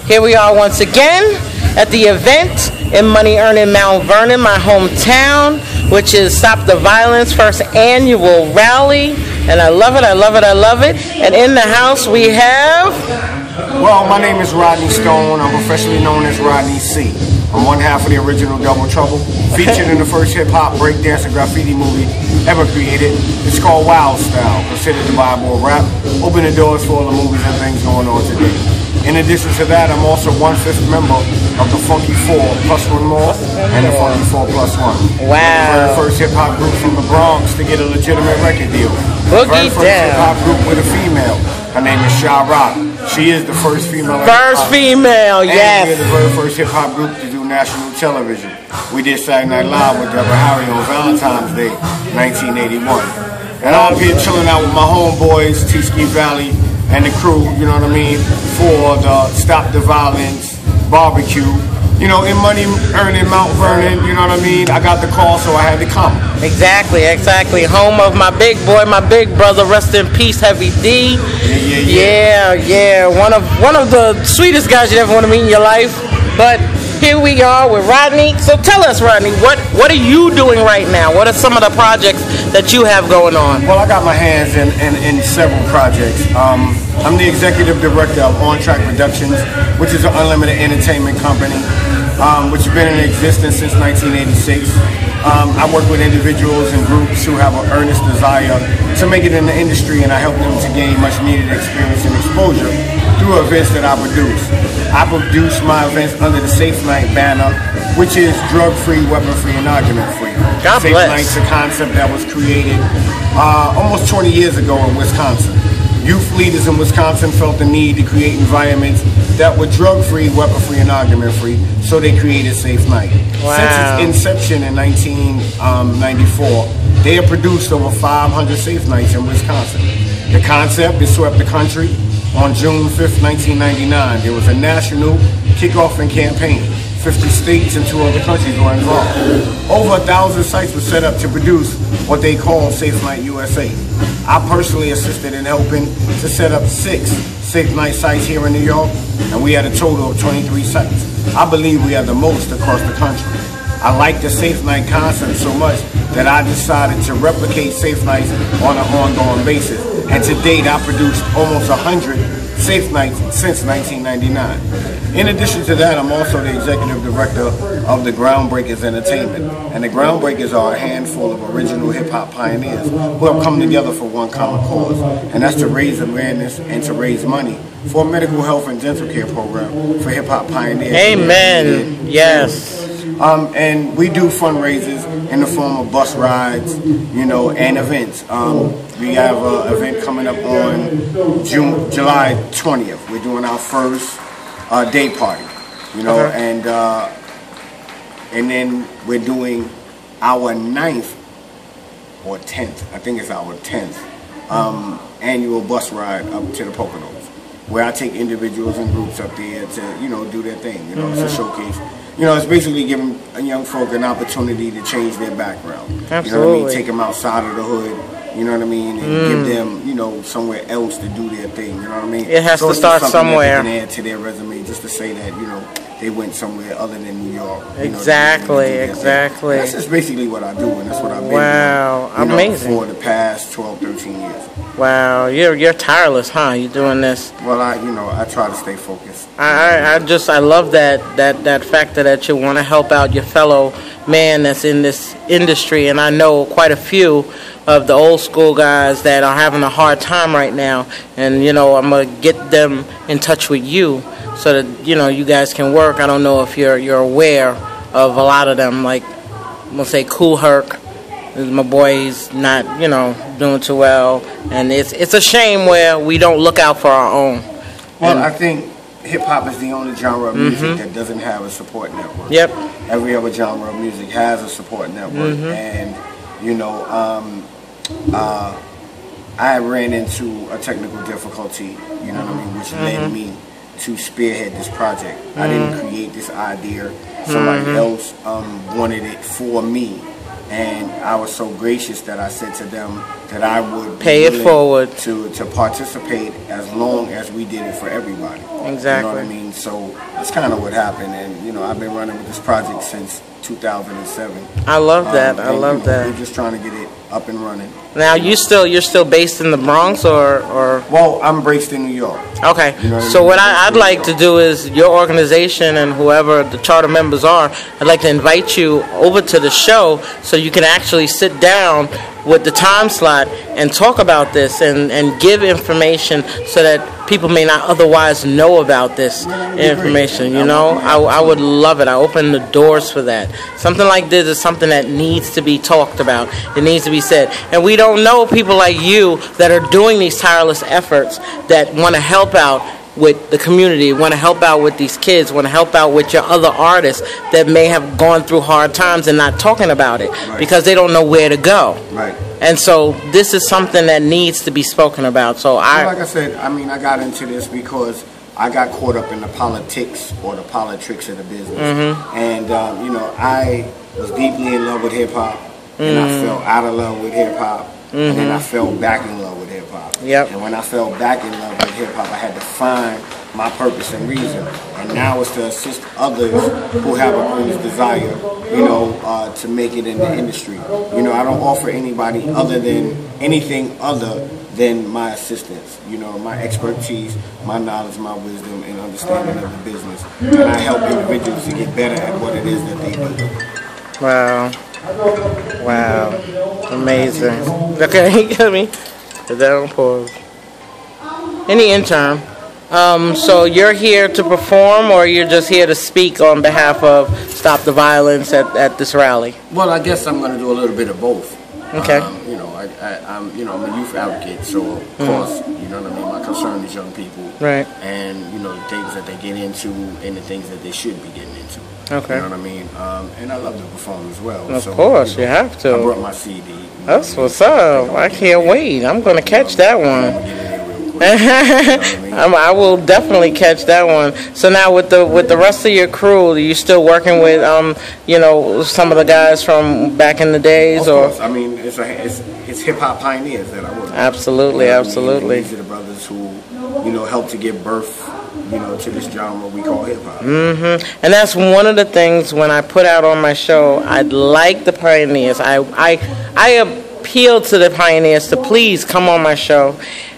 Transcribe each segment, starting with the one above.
Here we are once again at the event in Money Earning Mount Vernon, my hometown, which is Stop the Violence first annual rally. And I love it, I love it, I love it. And in the house we have... Well, my name is Rodney Stone. I'm professionally known as Rodney C. I'm one half of the original Double Trouble, featured in the first hip-hop, breakdance, and graffiti movie ever created. It's called Wild Style, considered the Bible of rap. Open the doors for all the movies and things going on today. In addition to that, I'm also 1/5 member of the Funky 4 Plus One More and the Funky 4 Plus One. Wow. The very first hip-hop group from the Bronx to get a legitimate record deal. The very first hip-hop group with a female. Her name is Sha Rock. She is the first female. First female, yes. And we're the very first hip-hop group to do national television. We did Saturday Night Live with Deborah Harry on Valentine's Day, 1981. And I'm here chilling out with my homeboys, T-Ski Valley, and the crew, you know what I mean, for the Stop the Violence barbecue. You know, in Money Earning Mount Vernon, you know what I mean? I got the call, so I had to come. Exactly, exactly. Home of my big boy, my big brother, rest in peace, Heavy D. Yeah. One of the sweetest guys you ever want to meet in your life. But here we are with Rodney. So tell us, Rodney, what are you doing right now? What are some of the projects that you have going on? Well, I got my hands in several projects. I'm the executive director of On Track Productions, which is an unlimited entertainment company, which has been in existence since 1986. I work with individuals and groups who have an earnest desire to make it in the industry, and I help them to gain much needed experience and exposure through events that I produce. I produce my events under the Safe Night banner, which is drug-free, weapon-free, and argument-free. Safe Night's a concept that was created almost 20 years ago in Wisconsin. Youth leaders in Wisconsin felt the need to create environments that were drug-free, weapon-free, and argument-free, so they created Safe Night. Wow. Since its inception in 1994, they have produced over 500 Safe Nights in Wisconsin. The concept has swept the country. On June 5th, 1999, there was a national kickoff and campaign. 50 states and 2 other countries were involved. Over 1,000 sites were set up to produce what they call Safe Night USA. I personally assisted in helping to set up 6 Safe Night sites here in New York, and we had a total of 23 sites. I believe we have the most across the country. I like the Safe Night concept so much that I decided to replicate Safe Nights on an ongoing basis. And to date, I produced almost 100 Safe Nights since 1999. In addition to that, I'm also the executive director of the Groundbreakers Entertainment. And the Groundbreakers are a handful of original hip-hop pioneers who have come together for one common cause, and that's to raise awareness and to raise money for a medical health and dental care program for hip-hop pioneers. Amen. Yes. And we do fundraisers in the form of bus rides, you know, and events. We have an event coming up on July 20th. We're doing our first day party, you know, and then we're doing our 9th or 10th, I think it's our 10th annual bus ride up to the Poconos, where I take individuals and groups up there to, you know, do their thing. You know, it's a showcase. You know, it's basically giving young folk an opportunity to change their background. Absolutely. You know what I mean? Take them outside of the hood, you know what I mean? And give them, you know, somewhere else to do their thing, you know what I mean? It has to start somewhere. That they can add to their resume just to say that, you know, they went somewhere other than New York. Exactly, exactly. That's just basically what I do, and that's what I've been doing, amazing. For the past 12, 13 years. Wow, you're tireless, huh? You're doing this. Well, I try to stay focused. I love that factor that you want to help out your fellow man that's in this industry, and I know quite a few of the old school guys that are having a hard time right now, and you know, I'm gonna get them in touch with you so that, you know, you guys can work. I don't know if you're aware of a lot of them, like I'm gonna say Cool Herc. My boy, he's not, you know, doing too well, and it's a shame where we don't look out for our own. Well, I think hip-hop is the only genre of music that doesn't have a support network. Yep. Every other genre of music has a support network, and, you know, I ran into a technical difficulty, you know what I mean, which led me to spearhead this project. I didn't create this idea. Somebody else wanted it for me. And I was so gracious that I said to them that I would pay it forward to participate as long as we did it for everybody. Exactly. You know what I mean? So that's kind of what happened. And, you know, I've been running with this project since 2007. I love that. I love that. We're just trying to get it up and running. Now you're still based in the Bronx or? Well, I'm based in New York. Okay. You know So what I'd like to do is your organization and whoever the charter members are, I'd like to invite you over to the show so you can actually sit down with the time slot and talk about this and give information so that people may not otherwise know about this information. You know, I would love it. I open the doors for that. Something like this is something that needs to be talked about. It needs to be said. And we don't know people like you that are doing these tireless efforts that want to help out with the community, want to help out with these kids, want to help out with your other artists that may have gone through hard times and not talking about it because they don't know where to go. Right. And so this is something that needs to be spoken about. So like I said, I mean, I got into this because I got caught up in the politics or the politics of the business. And, you know, I was deeply in love with hip-hop, and I fell out of love with hip-hop, and then I fell back in love with hip-hop. And when I fell back in love with hip-hop, I had to find my purpose and reason. And now it's to assist others who have a earnest desire, you know, to make it in the industry. You know, I don't offer anybody anything other than my assistance, you know, my expertise, my knowledge, my wisdom, and understanding of the business. And I help individuals to get better at what it is that they do. Wow. Wow. Amazing. Okay, let me put that on pause. Any intern. So you're here to perform or you're just here to speak on behalf of Stop the Violence at this rally? Well, I guess I'm going to do a little bit of both. Okay. You know, I'm a youth advocate, so of course, you know what I mean, my concern is young people. Right. And, you know, the things that they get into and the things that they should be getting into. Okay. You know what I mean? And I love to perform as well. Of course, you have to. I brought my CD. That's what's up. I can't wait. I'm going to catch that one. I will definitely catch that one. So now with the rest of your crew, are you still working with you know, some of the guys from back in the days? Of course. I mean, it's hip hop pioneers that I work with. Absolutely, absolutely. These are the brothers who, you know, helped to give birth, you know, to this genre we call hip hop. And that's one of the things when I put out on my show, I'd like the pioneers. I appeal to the pioneers to please come on my show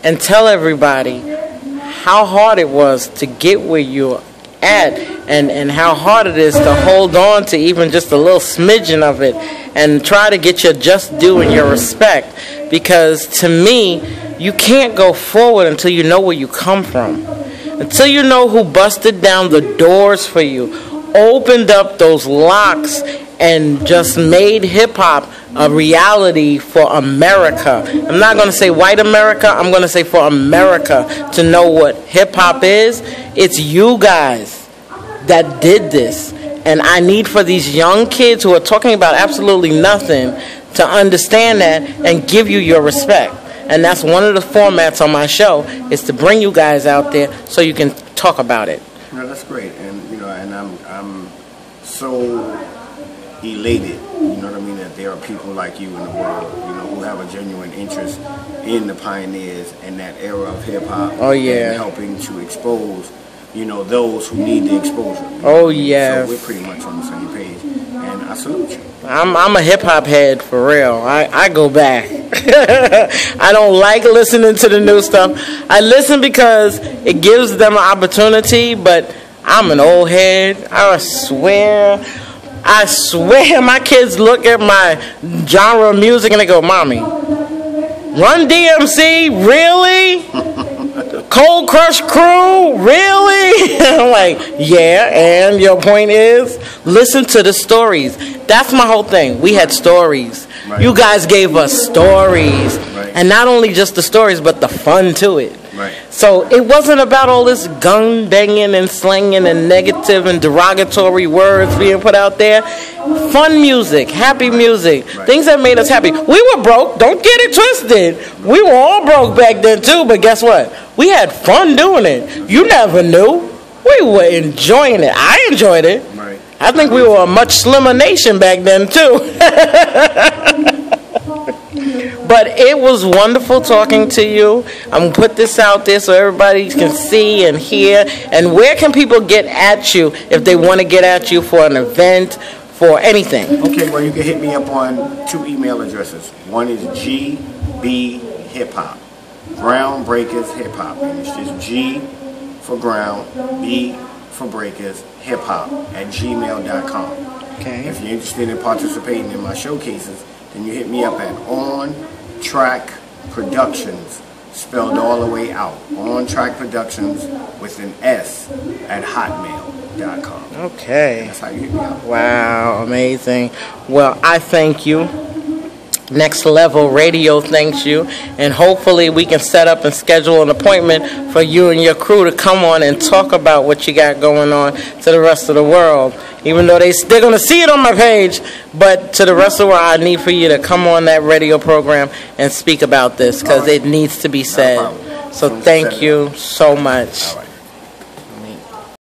and tell everybody how hard it was to get where you're at and how hard it is to hold on to even just a little smidgen of it and try to get your just due and your respect. Because to me, you can't go forward until you know where you come from. Until you know who busted down the doors for you, opened up those locks and just made hip-hop a reality for America. I'm not going to say white America. I'm going to say for America to know what hip-hop is. It's you guys that did this. And I need for these young kids who are talking about absolutely nothing to understand that and give you your respect. And that's one of the formats on my show, is to bring you guys out there so you can talk about it. No, that's great. And, you know, and I'm so elated, you know what I mean, that there are people like you in the world, you know, who have a genuine interest in the pioneers and that era of hip-hop. Oh, yeah. And helping to expose, you know, those who need the exposure. Oh, yeah. So we're pretty much on the same page, and I salute you. I'm a hip-hop head for real. I go back. I don't like listening to the new stuff. I listen because it gives them an opportunity, but I'm an old head. I swear my kids look at my genre of music and they go, "Mommy, Run DMC, really? Cold Crush Crew, really?" I'm like, yeah, and your point is, listen to the stories. That's my whole thing. We had stories. Right. You guys gave us stories. Right. And not only just the stories, but the fun to it. Right. So it wasn't about all this gun banging and slanging and negative and derogatory words being put out there. Fun music, happy music, right. Things that made us happy. We were broke, don't get it twisted. We were all broke back then too, but guess what? We had fun doing it. You never knew. We were enjoying it. I enjoyed it. Right. I think we were a much slimmer nation back then, too. But it was wonderful talking to you. I'm going to put this out there so everybody can see and hear. And where can people get at you if they want to get at you for an event, for anything? Okay, well, you can hit me up on 2 email addresses. One is GBHipHop, Groundbreakers Hip Hop. And it's just G for ground, B for breakers, hiphop@gmail.com. Okay. If you're interested in participating in my showcases, then you hit me up at On Track Productions, spelled all the way out. On Track Productions with an S at hotmail.com. Okay. That's how you hit me up. Wow, amazing. Well, I thank you. Next Level Radio thanks you, and hopefully we can set up and schedule an appointment for you and your crew to come on and talk about what you got going on to the rest of the world. Even though they're going to see it on my page, but to the rest of the world, I need for you to come on that radio program and speak about this because it needs to be said. So thank you so much.